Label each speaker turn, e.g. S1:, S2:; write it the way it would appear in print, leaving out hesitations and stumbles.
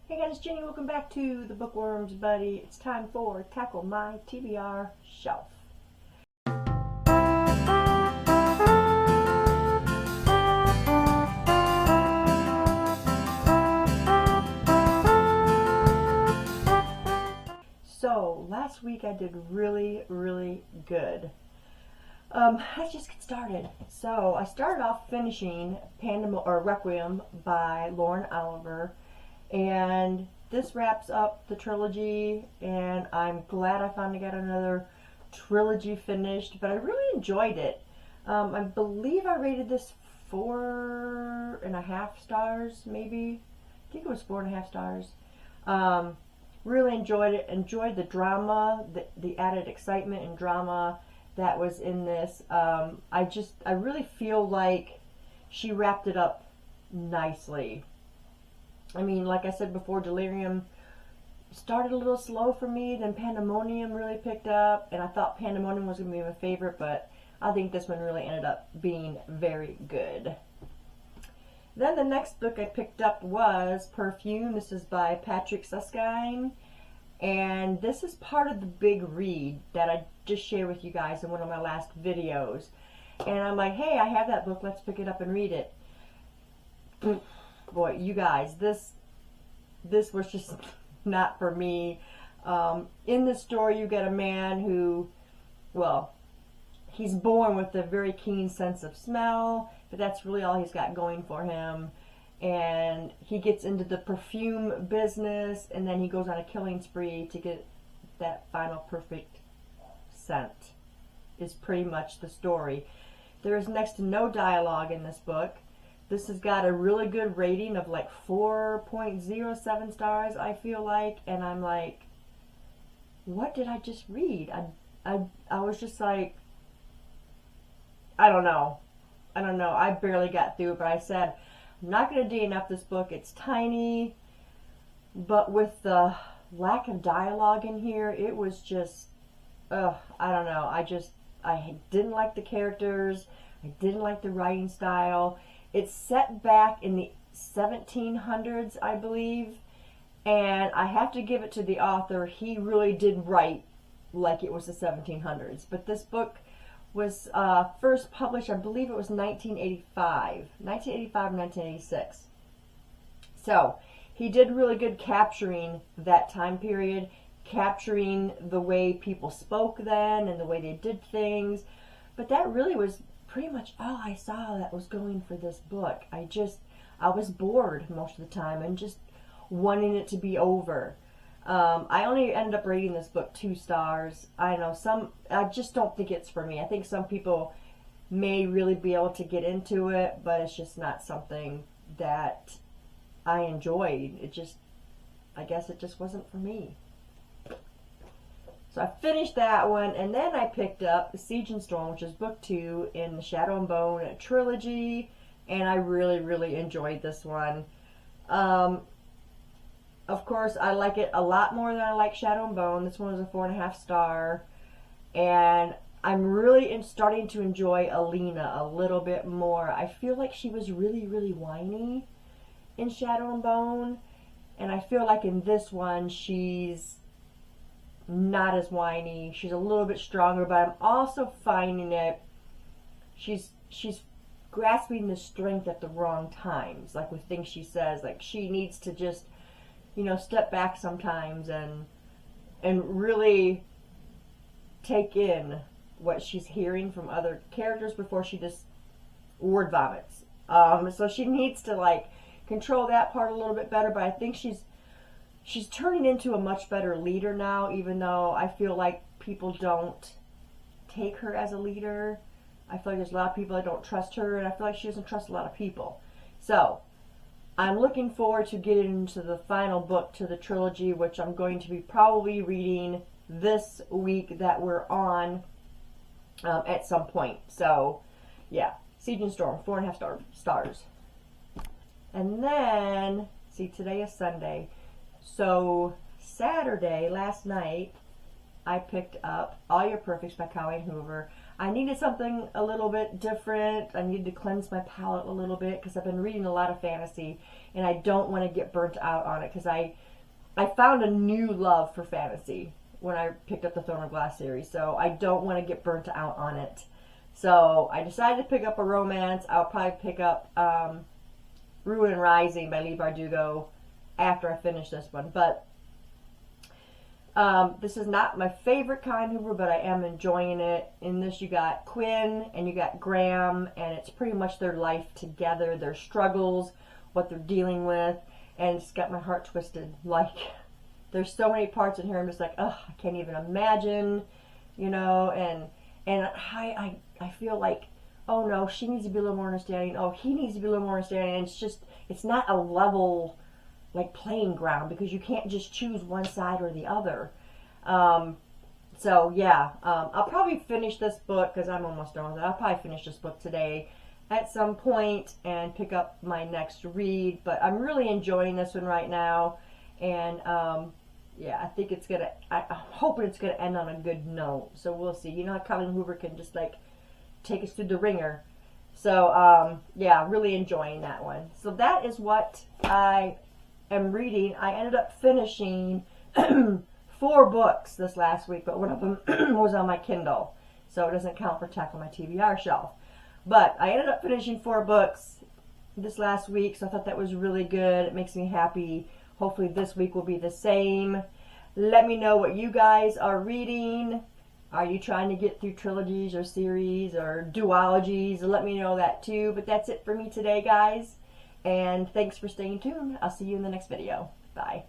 S1: Hey guys, it's Jenny. Welcome back to the Bookworms Buddy. It's time for Tackle My TBR Shelf. So, last week I did really good. Let's just get started. So, I started off finishing Panda or Requiem by Lauren Oliver. And this wraps up the trilogy, and I'm glad I finally got another trilogy finished, but I really enjoyed it. I believe I rated this 4.5 stars, maybe. I think it was 4.5 stars. Really enjoyed it. Enjoyed the drama, the added excitement and drama that was in this. I really feel like she wrapped it up nicely. I mean, like I said before, Delirium started a little slow for me, then Pandemonium really picked up, and I thought Pandemonium was going to be my favorite, but I think this one really ended up being very good. Then the next book I picked up was Perfume. This is by Patrick Susskind, and this is part of the big read that I just shared with you guys in one of my last videos. And I'm like, hey, I have that book, let's pick it up and read it. Boy, you guys, this was just not for me. In this story, you get a man who, well, he's born with a very keen sense of smell, but that's really all he's got going for him. And he gets into the perfume business, and then he goes on a killing spree to get that final perfect scent, is pretty much the story. There is next to no dialogue in this book. This has got a really good rating of like 4.07 stars, I feel like. And I'm like, what did I just read? I was just like, I don't know. I barely got through it, but I said, I'm not going to DNF this book. It's tiny. But with the lack of dialogue in here, it was just, I don't know. I didn't like the characters. I didn't like the writing style. It's set back in the 1700s, I believe, and I have to give it to the author. He really did write like it was the 1700s. But this book was first published, I believe it was 1985 or 1986. So he did really good capturing that time period, capturing the way people spoke then and the way they did things. But that really was pretty much all I saw that was going for this book. I was bored most of the time and just wanting it to be over. I only ended up rating this book 2 stars. I just don't think it's for me. I think some people may really be able to get into it, but it's just not something that I enjoyed. I guess it just wasn't for me. So I finished that one, and then I picked up Siege and Storm, which is book 2 in the Shadow and Bone trilogy, and I really enjoyed this one. Of course, I like it a lot more than I like Shadow and Bone. This one was a 4.5 star, and I'm really starting to enjoy Alina a little bit more. I feel like she was really whiny in Shadow and Bone, and I feel like in this one she's not as whiny. She's a little bit stronger, but I'm also finding it she's grasping the strength at the wrong times, like with things she says. Like she needs to just, step back sometimes and really take in what she's hearing from other characters before she just word vomits. So she needs to control that part a little bit better, but I think she's turning into a much better leader now, even though I feel like people don't take her as a leader. I feel like there's a lot of people that don't trust her, and I feel like she doesn't trust a lot of people. So I'm looking forward to getting into the final book to the trilogy, which I'm going to be probably reading this week that we're on at some point. So yeah, Siege and Storm, 4.5 stars. And then, see, today is Sunday. So Saturday, last night, I picked up All Your Perfects by Colleen Hoover. I needed something a little bit different. I needed to cleanse my palate a little bit because I've been reading a lot of fantasy. and I don't want to get burnt out on it, because I found a new love for fantasy when I picked up the Throne of Glass series, so I don't want to get burnt out on it. So I decided to pick up a romance. I'll probably pick up Ruin and Rising by Leigh Bardugo after I finish this one. But this is not my favorite kind Hoover, but I am enjoying it. In this, you got Quinn and you got Graham, and it's pretty much their life together, their struggles, what they're dealing with, and it's got my heart twisted. Like, there's so many parts in here I'm just like, ugh, I can't even imagine, you know, and I feel like, oh no, she needs to be a little more understanding, oh, he needs to be a little more understanding, and it's just, it's not a level, like, playing ground, because you can't just choose one side or the other. So yeah, I'll probably finish this book, because I'm almost done with it. I'll probably finish this book today at some point and pick up my next read, but I'm really enjoying this one right now, and yeah, I think it's gonna, I'm hoping it's gonna end on a good note, so we'll see. You know how Colleen Hoover can just, like, take us through the ringer. So yeah, really enjoying that one. So that is what I am reading. I ended up finishing 4 books this last week, but one of them was on my Kindle, so it doesn't count for tech on my TBR shelf. But I ended up finishing 4 books this last week, so I thought that was really good. It makes me happy. Hopefully this week will be the same. Let me know what you guys are reading. Are you trying to get through trilogies or series or duologies? Let me know that too. But that's it for me today, guys. And thanks for staying tuned. I'll see you in the next video. Bye.